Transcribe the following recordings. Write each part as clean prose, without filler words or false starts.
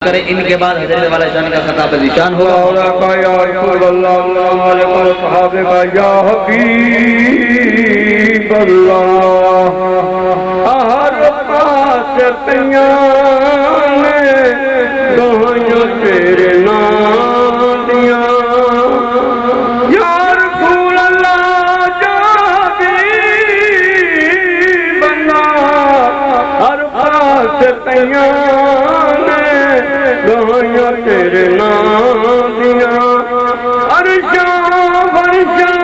کرے ان کے بعد حضرت والا شان کا خطاب ذیشان ہوگا. یا رسول اللہ علیہ وصحابہ کا یا حبیب اللہ ہر پاس پیان گہیاں تیرے نام دیاں یا رسول اللہ یا حبیب اللہ ہر پاس پیان گہیاں تیرے نام دیاں عرشاں فرشاں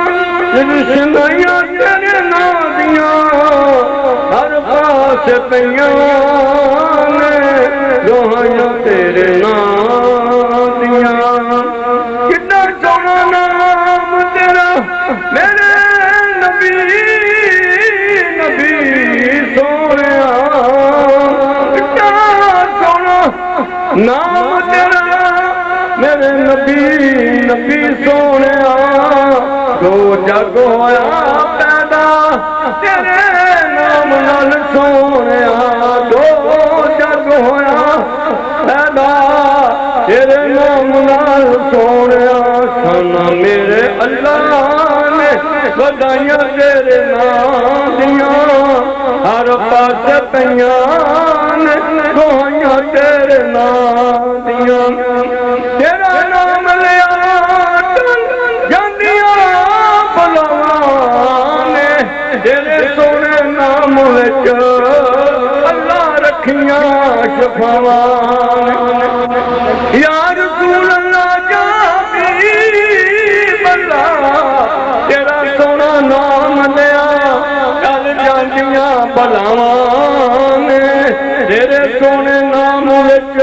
رسنیاں تیرے نام دیاں ہر پاس پیاں گہیاں تیرے نام دیاں کتنا سونا نام تیرا میرے نبی نبی سونیا کتنا سونا نام تیرا میرے نبی نبی سونے دو جگ ہویا پیدا تیرے نام نال سونے دو جگ ہویا پیدا تیرے نام نال سونے سنا میرے اللہ نے بدائیاں تیرے نام دیاں ہر پاس پیاں گویاں تیرے نام دیاں تیرا نام لیا جاندیاں بلاوانے تیرے سونے نام وچ اللہ رکھیاں شفاوانے یا رسول اللہ یا حبیب اللہ تیرا سونا نام لیا چل جاندیاں بلاوانے تیرے سونے نام وچ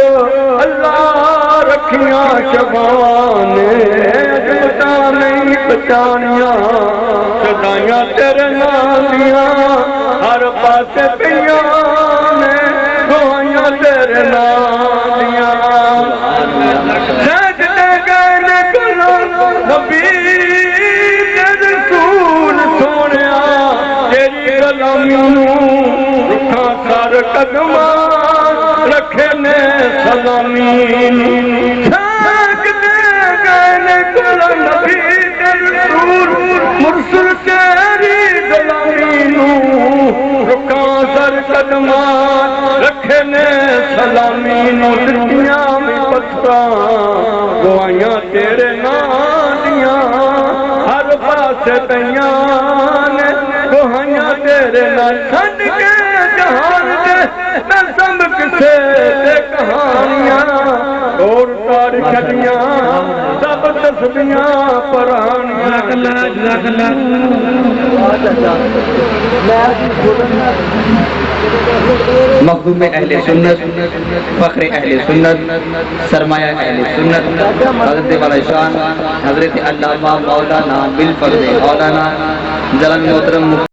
اللہ رکھیاں شفاوانے اجمتا نہیں پہچانیاں سدائیاں تیرے نام دیاں ہر پاسے پیاں نے گوائیاں تیرے نام دیاں سجدے گئے نے کلو نبی تے رسول سونیا تیری غلامی نوں رکھاں سر قدماں رکھے نے سلامی سجدے گئے نے کلو نبی تے رسول مرسل تیری غلامی نوں رکھاں سر قدماں رکھے نے سلامی نوں دنیا میں پتھراں گوائیاں تیرے نام دیاں ہر پاسے پیاں نے گوائیاں تیرے نام چھڈ کے جہان دے میں سب کسے تے کہانیاں اور کار چھڈیاں سب تسبیحاں پرانیاں مخدوم اہل سنت فخر اہل سنت سرمایہ اہل سنت حضرت والا شان حضرت علامہ مولانا بالفضل مولانا جلال محترم